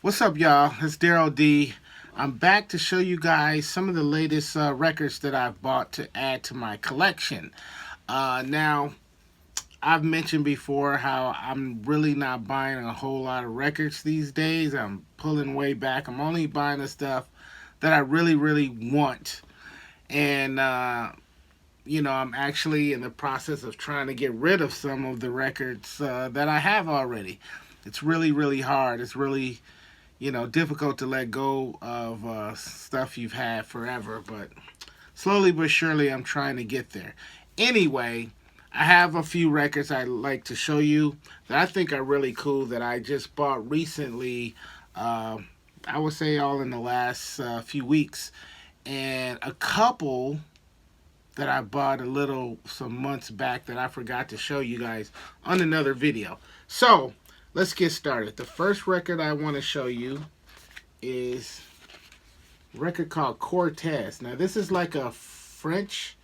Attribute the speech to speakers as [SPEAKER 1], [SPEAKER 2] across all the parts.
[SPEAKER 1] What's up, y'all? It's Daryl D. I'm back to show you guys some of the latest records that I've bought to add to my collection. Now, I've mentioned before how I'm really not buying a whole lot of records these days. I'm pulling way back. I'm only buying the stuff that I really, really want. And I'm actually in the process of trying to get rid of some of the records that I have already. It's really, really hard. It's really difficult to let go of stuff you've had forever, but slowly but surely I'm trying to get there. Anyway, I have a few records I'd like to show you that I think are really cool that I just bought recently. Uh, I would say all in the last few weeks, and a couple that I bought some months back that I forgot to show you guys on another video. So let's get started. The first record I want to show you is a record called Cortez. Now this is like a French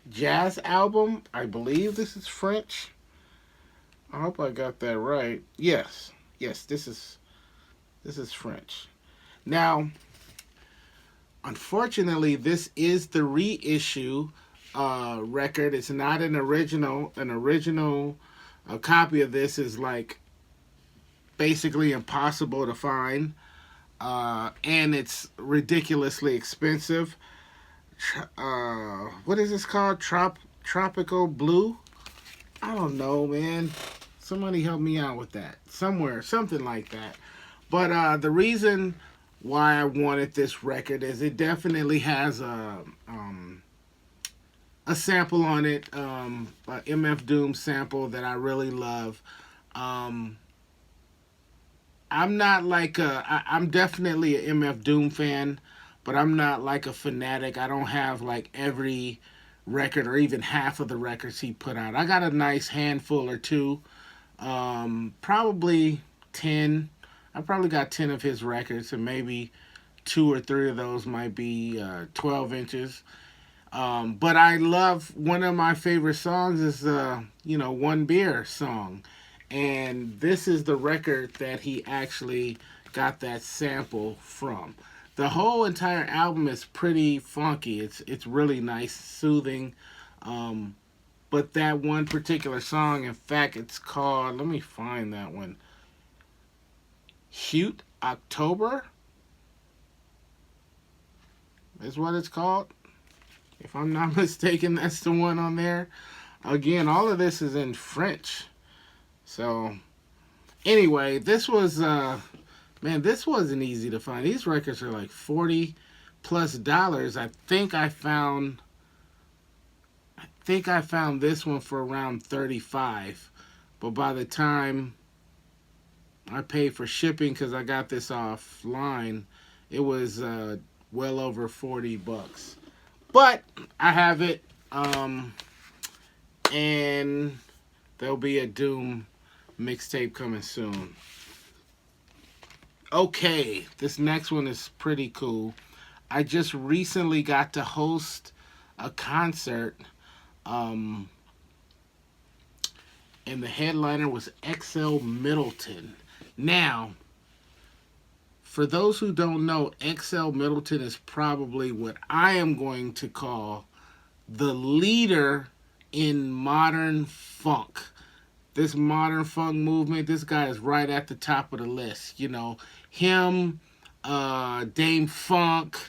[SPEAKER 1] jazz album. I believe this is French. I hope I got that right. Yes. Yes, this is French. Now, unfortunately, this is the reissue record. It's not an original. An original copy of this is like basically impossible to find. And it's ridiculously expensive. What is this called? Tropical Blue? I don't know, man. Somebody help me out with that. Somewhere, something like that. But the reason why I wanted this record is it definitely has a sample on it, a MF Doom sample that I really love. Um, I'm not like I'm definitely a MF Doom fan, but I'm not like a fanatic. I don't have like every record or even half of the records he put out. I got a nice handful or two, probably 10. I probably got 10 of his records, and maybe two or three of those might be 12 inches. But I love one of my favorite songs is One Beer song, and this is the record that he actually got that sample from. The whole entire album is pretty funky. It's really nice, soothing. Um, but that one particular song, in fact, it's called. Let me find that one. Hute October is what it's called. If I'm not mistaken, that's the one on there. Again, all of this is in French. So anyway, this was man, this wasn't easy to find. These records are like $40 plus. I think I found this one for around 35. But by the time I paid for shipping cuz I got this offline, it was well over 40 bucks. But I have it, and there'll be a Doom mixtape coming soon. Okay, this next one is pretty cool. I just recently got to host a concert, um, and the headliner was XL Middleton. Now, for those who don't know, XL Middleton is probably what I am going to call the leader in modern funk. This modern funk movement, this guy is right at the top of the list. Him, Dame Funk,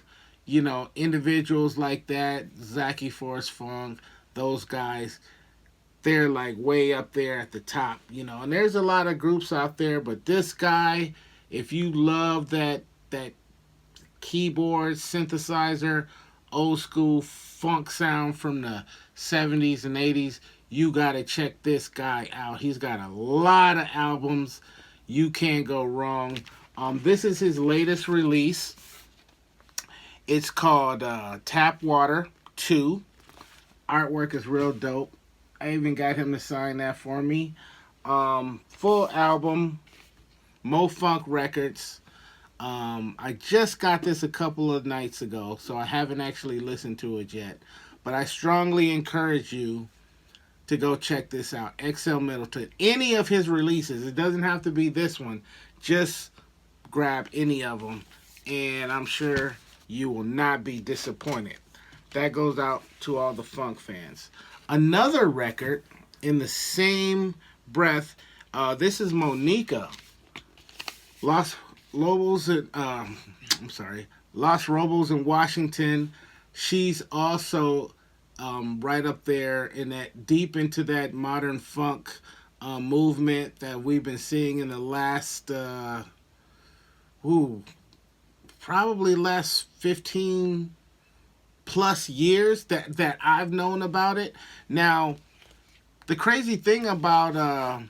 [SPEAKER 1] individuals like that, Zachy Force Funk, those guys, they're like way up there at the top. And there's a lot of groups out there, but this guy, if you love that keyboard synthesizer, old school funk sound from the 70s and 80s, you got to check this guy out. He's got a lot of albums. You can't go wrong. This is his latest release. It's called Tap Water 2. Artwork is real dope. I even got him to sign that for me. Full album, Mo Funk Records. I just got this a couple of nights ago, so I haven't actually listened to it yet. But I strongly encourage you to go check this out. XL Middleton. Any of his releases. It doesn't have to be this one. Just grab any of them, and I'm sure you will not be disappointed. That goes out to all the funk fans. Another record in the same breath. This is Monica. Los Lobos in, I'm sorry, Los Robos in Washington. She's also right up there in that deep into that modern funk movement that we've been seeing in the last, ooh, probably last 15 plus years that I've known about it. Now, the crazy thing about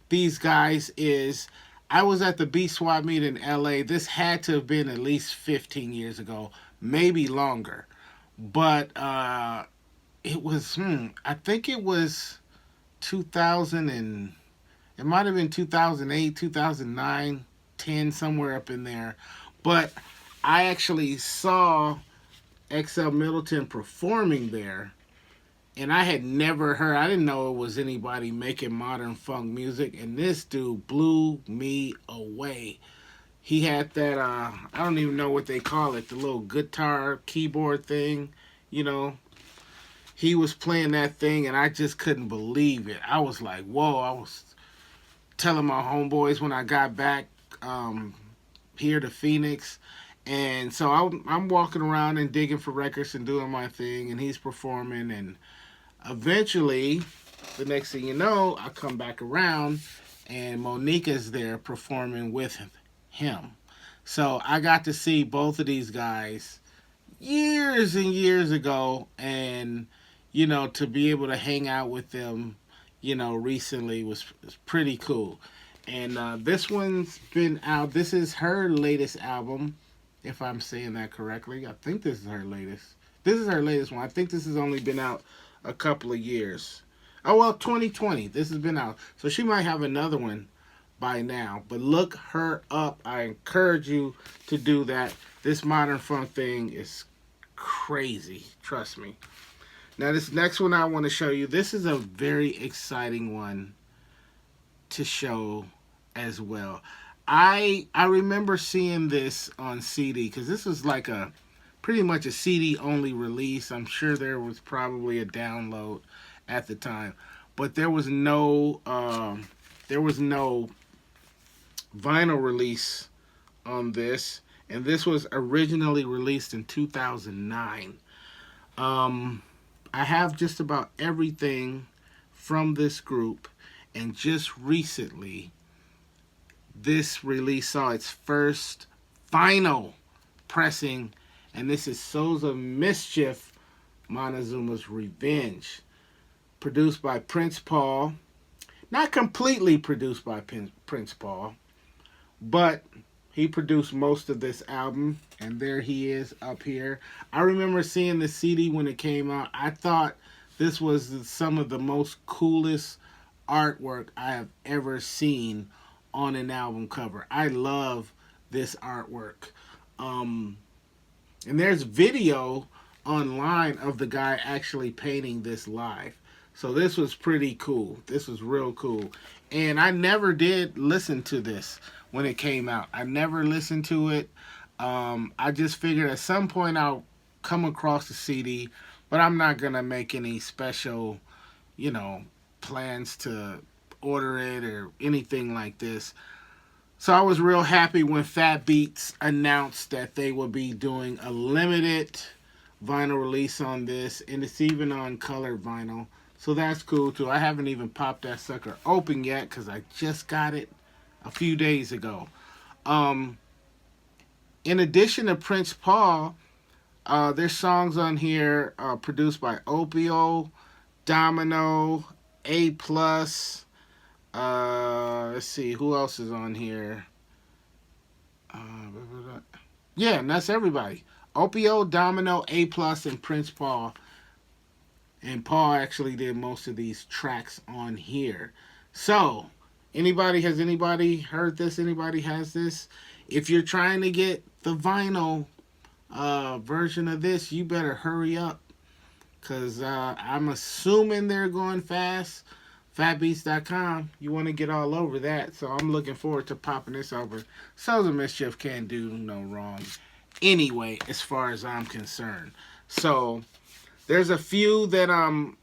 [SPEAKER 1] these guys is I was at the Beat Swap meet in LA. This had to have been at least 15 years ago, maybe longer. But it was, I think it was 2000 and it might have been 2008, 2009, 10, somewhere up in there. But I actually saw XL Middleton performing there, and I had never heard. I didn't know it was anybody making modern funk music, and this dude blew me away. He had that I don't even know what they call it, the little guitar keyboard thing, you know. He was playing that thing, and I just couldn't believe it. I was like, whoa. I was telling my homeboys when I got back um, here to Phoenix. And so I'm walking around and digging for records and doing my thing, and he's performing. And eventually, the next thing you know, I come back around, and Monica's there performing with him. So I got to see both of these guys years and years ago, and to be able to hang out with them, recently was pretty cool. And this one's been out. This is her latest album, if I'm saying that correctly. I think this is her latest. This is her latest one. I think this has only been out a couple of years. Oh, well, 2020. This has been out. So she might have another one by now. But look her up. I encourage you to do that. This modern funk thing is crazy. Trust me. Now, this next one I want to show you, this is a very exciting one to show as well. I remember seeing this on CD because this was like a pretty much a CD only release. I'm sure there was probably a download at the time, but there was no vinyl release on this, and this was originally released in 2009. I have just about everything from this group, and just recently this release saw its first final pressing, and this is Souls of Mischief, Montezuma's Revenge, produced by Prince Paul. Not completely produced by Prince Paul, but he produced most of this album, and there he is up here. I remember seeing the CD when it came out. I thought this was some of the most coolest artwork I have ever seen on an album cover. I love this artwork. And there's video online of the guy actually painting this live. So this was pretty cool. This was real cool. And I never did listen to this when it came out. I never listened to it. I just figured at some point I'll come across the CD, but I'm not going to make any special, plans to order it or anything like this. So I was real happy when Fat Beats announced that they would be doing a limited vinyl release on this, and it's even on colored vinyl. So that's cool too. I haven't even popped that sucker open yet because I just got it a few days ago. In addition to Prince Paul, there's songs on here produced by Opio, Domino, A Plus. Let's see, who else is on here? Yeah, and that's everybody. Opio, Domino, A Plus, and Prince Paul. And Paul actually did most of these tracks on here. So, has anybody heard this? Anybody has this? If you're trying to get the vinyl version of this, you better hurry up. Because I'm assuming they're going fast Fatbeats.com. You want to get all over that. So I'm looking forward to popping this over. Souls of Mischief can't do no wrong anyway, as far as I'm concerned. So there's a few that I'm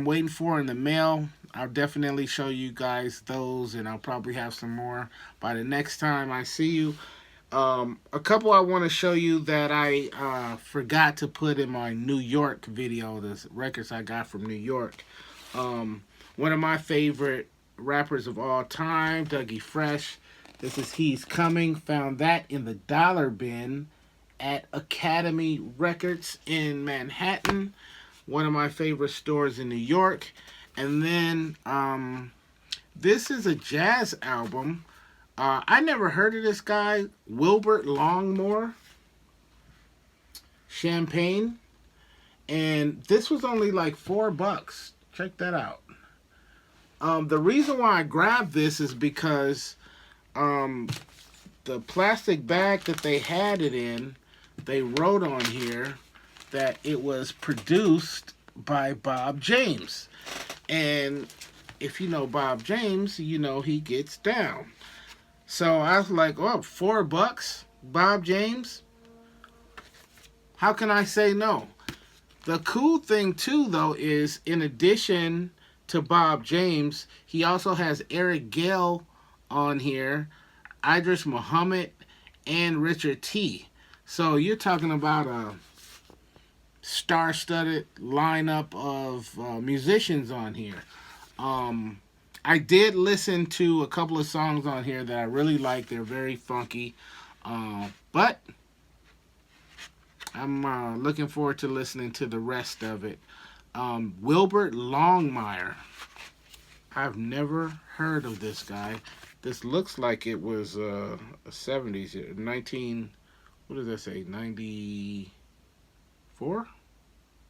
[SPEAKER 1] waiting for in the mail. I'll definitely show you guys those, and I'll probably have some more by the next time I see you. A couple I want to show you that I forgot to put in my New York video, the records I got from New York. One of my favorite rappers of all time, Dougie Fresh. This is He's Coming. Found that in the dollar bin at Academy Records in Manhattan. One of my favorite stores in New York. And then this is a jazz album. I never heard of this guy, Wilbert Longmore, Champagne. And this was only like $4. Check that out. The reason why I grabbed this is because the plastic bag that they had it in, they wrote on here that it was produced by Bob James. And if you know Bob James, you know he gets down. So I was like, oh, $4? Bob James? How can I say no? The cool thing, too, though, is in addition to Bob James, he also has Eric Gale on here, Idris Muhammad, and Richard T. So you're talking about a star-studded lineup of musicians on here. I did listen to a couple of songs on here that I really like. They're very funky. But I'm looking forward to listening to the rest of it. Wilbert Longmire. I've never heard of this guy. This looks like it was a 70s, 19, what does that say, 94?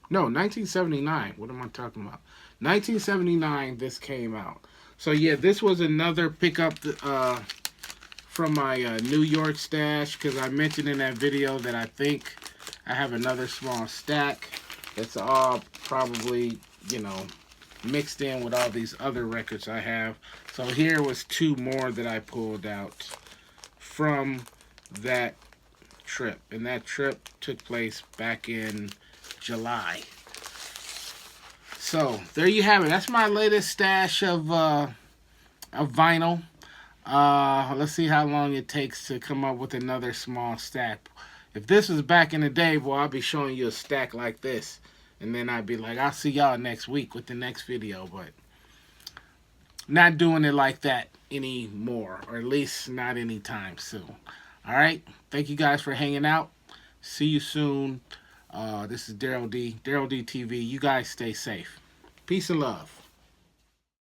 [SPEAKER 1] No, 1979. What am I talking about? 1979, this came out. So, yeah, this was another pickup from my New York stash, because I mentioned in that video that I think I have another small stack. It's all probably, you know, mixed in with all these other records I have. So here was 2 more that I pulled out from that trip. And that trip took place back in July. So there you have it. That's my latest stash of vinyl. Let's see how long it takes to come up with another small stack. If this was back in the day, boy, I'll be showing you a stack like this. And then I'd be like, I'll see y'all next week with the next video. But not doing it like that anymore. Or at least not anytime soon. Alright? Thank you guys for hanging out. See you soon. This is Daryl D. Daryl D TV. You guys stay safe. Peace and love.